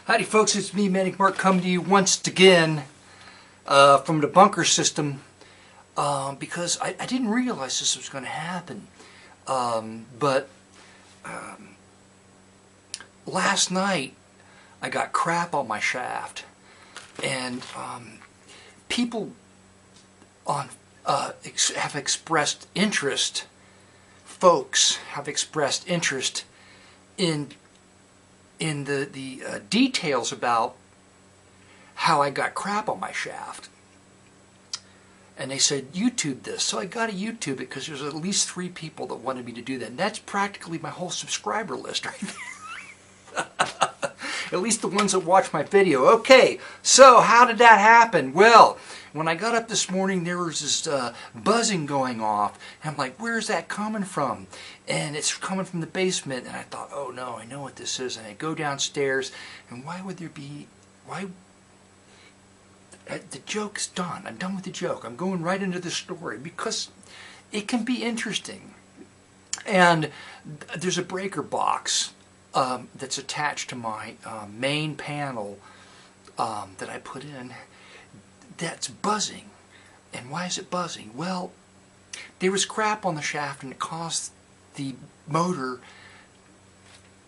Howdy folks, it's me, Manic Mark, coming to you once again from the bunker system because I didn't realize this was going to happen. But last night I got crap on my shaft, and people have expressed interest, folks have expressed interest in the details about how I got crap on my shaft. And they said, YouTube this. So I got to YouTube it because there's at least 3 people that wanted me to do that. And that's practically my whole subscriber list right there. At least the ones that watch my video. Okay, so how did that happen? Well, when I got up this morning, there was this buzzing going off. And I'm like, where's that coming from? And it's coming from the basement. And I thought, oh no, I know what this is. And I go downstairs, and why would there be, the joke's done. I'm done with the joke. I'm going right into the story because it can be interesting. And there's a breaker box that's attached to my main panel that I put in that's buzzing. And why is it buzzing? Well, there was crap on the shaft and it caused the motor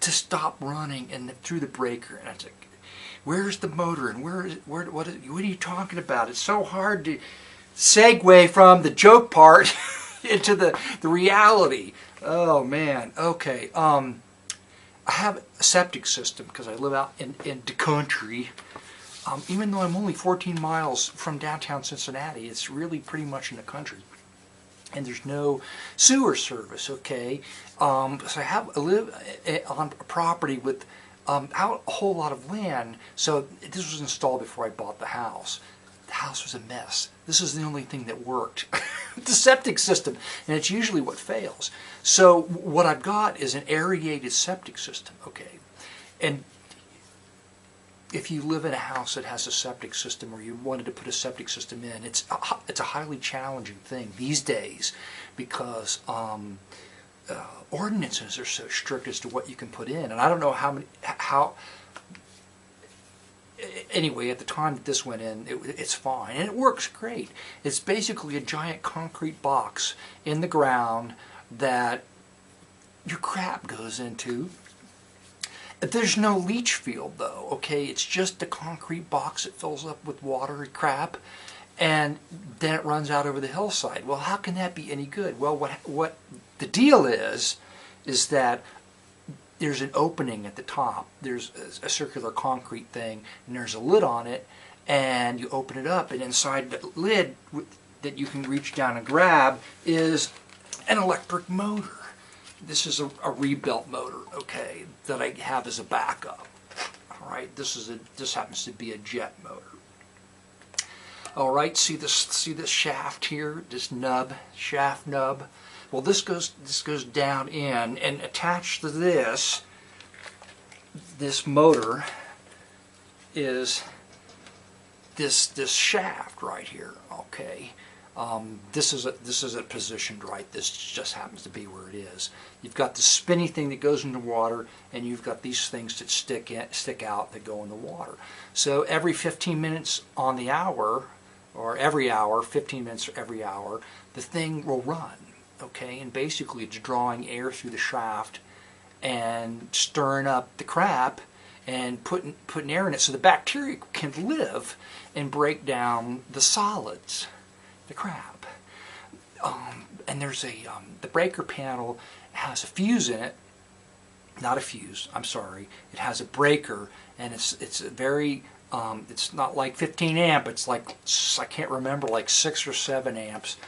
to stop running and through the breaker. And I was like, where's the motor and what are you talking about? It's so hard to segue from the joke part into the reality. Oh man, okay. I have a septic system because I live out in the country. Even though I'm only 14 miles from downtown Cincinnati, it's really pretty much in the country. And there's no sewer service, okay? So I live on a property with out a whole lot of land. So this was installed before I bought the house. The house was a mess. This is the only thing that worked. The septic system, and it's usually what fails. So what I've got is an aerated septic system, okay? And if you live in a house that has a septic system, or you wanted to put a septic system in, it's a highly challenging thing these days because ordinances are so strict as to what you can put in. And I don't know anyway, at the time that this went in, it's fine. And it works great. It's basically a giant concrete box in the ground that your crap goes into. There's no leach field though, okay? It's just a concrete box that fills up with water and crap, and then it runs out over the hillside. Well, how can that be any good? Well, what the deal is that there's an opening at the top. There's a circular concrete thing, and there's a lid on it, and you open it up, and inside the lid that you can reach down and grab is an electric motor. This is a rebuilt motor, okay, that I have as a backup. All right, this happens to be a jet motor. All right, see this shaft here, this shaft nub. Well, this goes down in, and attached to this motor is this shaft right here. Okay, this is positioned right. This just happens to be where it is. You've got the spinny thing that goes in the water, and you've got these things that stick out that go in the water. So every 15 minutes on the hour, or every hour, 15 minutes every hour, the thing will run. Okay, and basically it's drawing air through the shaft and stirring up the crap and putting air in it so the bacteria can live and break down the solids, the crap. And there's the breaker panel has a fuse in it. Not a fuse, I'm sorry. It has a breaker, and it's a very it's not like 15 amp. It's like, I can't remember, like 6 or 7 amps.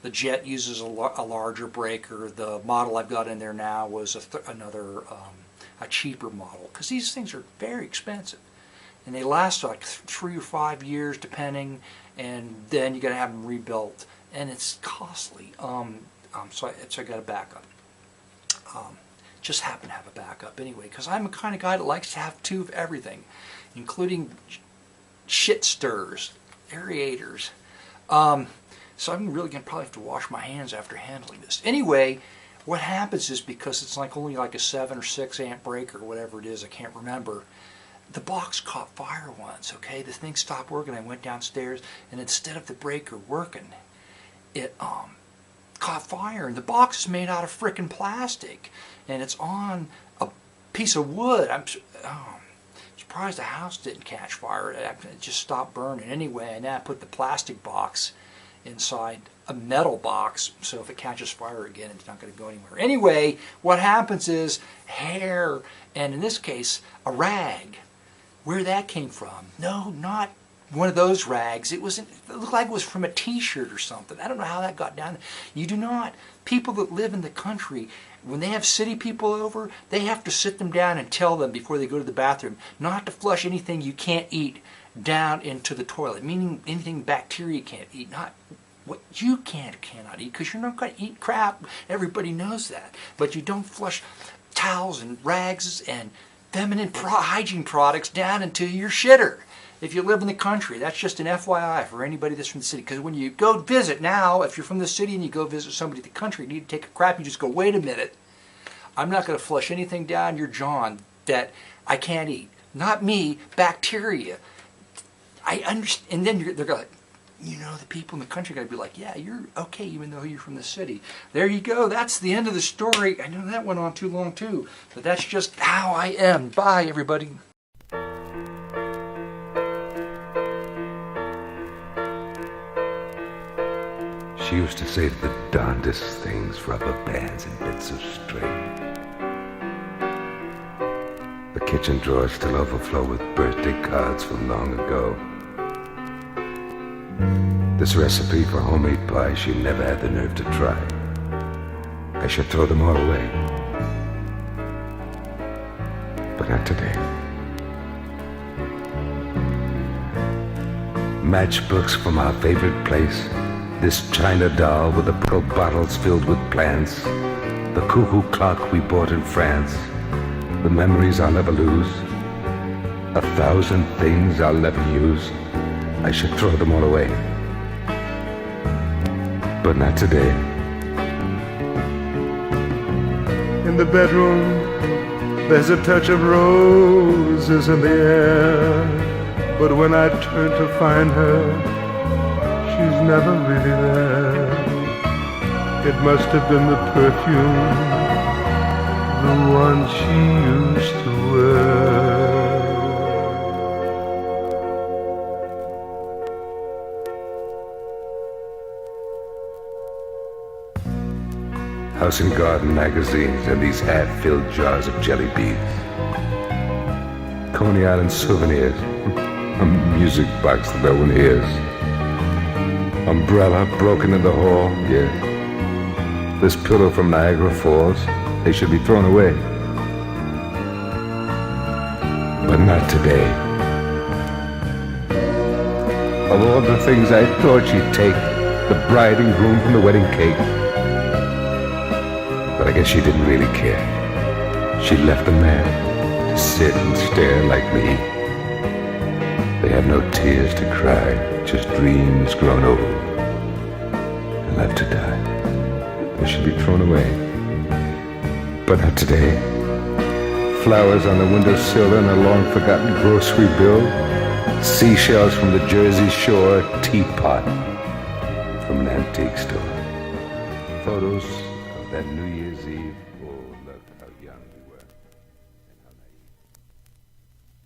The jet uses a larger breaker. The model I've got in there now was a cheaper model, because these things are very expensive, and they last like 3 or 5 years depending, and then you got to have them rebuilt, and it's costly. So I got a backup. Just happen to have a backup anyway, because I'm the kind of guy that likes to have 2 of everything, including shit stirrers, aerators. So I'm really going to probably have to wash my hands after handling this. Anyway, what happens is, because it's only like a 7 or 6 amp breaker, whatever it is, I can't remember, the box caught fire once, okay? The thing stopped working. I went downstairs, and instead of the breaker working, it caught fire. And the box is made out of frickin' plastic, and it's on a piece of wood. I'm surprised the house didn't catch fire. It just stopped burning. Anyway, and now I put the plastic box inside a metal box, so if it catches fire again, it's not going to go anywhere. Anyway, what happens is hair, and in this case, a rag. Where that came from? No, not one of those rags. It looked like it was from a t-shirt or something. I don't know how that got down there. You do not. People that live in the country, when they have city people over, they have to sit them down and tell them before they go to the bathroom not to flush anything you can't eat down into the toilet, meaning anything bacteria can't eat, not what you cannot eat, because you're not going to eat crap. Everybody knows that. But you don't flush towels and rags and feminine hygiene products down into your shitter if you live in the country. That's just an FYI for anybody that's from the city. Because when you go visit now, if you're from the city and you go visit somebody in the country, you need to take a crap, you just go, wait a minute, I'm not going to flush anything down your john that I can't eat. Not me, bacteria. I understand. And then they're going, you know, the people in the country are going to be like, yeah, you're okay even though you're from the city. There you go. That's the end of the story. I know that went on too long too, but that's just how I am. Bye, everybody. She used to say the darndest things, rubber bands and bits of string. The kitchen drawers still overflow with birthday cards from long ago. This recipe for homemade pie she never had the nerve to try. I should throw them all away. But not today. Matchbooks from our favorite place. This china doll with the pearl bottles filled with plants. The cuckoo clock we bought in France. The memories I'll never lose. 1,000 things I'll never use. I should throw them all away. But not today. In the bedroom, there's a touch of roses in the air. But when I turn to find her, she's never really there. It must have been the perfume, the one she used to wear. House and Garden magazines and these half-filled jars of jelly beans. Coney Island souvenirs, a music box that no one hears. Umbrella broken in the hall, yeah. This pillow from Niagara Falls, they should be thrown away. But not today. Of all the things I thought she'd take, the bride and groom from the wedding cake. But I guess she didn't really care. She left the man to sit and stare like me. They have no tears to cry, just dreams grown old and left to die. They should be thrown away, but not today. Flowers on the windowsill and a long-forgotten grocery bill. Seashells from the Jersey Shore, teapot from an antique store. Photos of that New Year's Eve. Oh, look how young we were.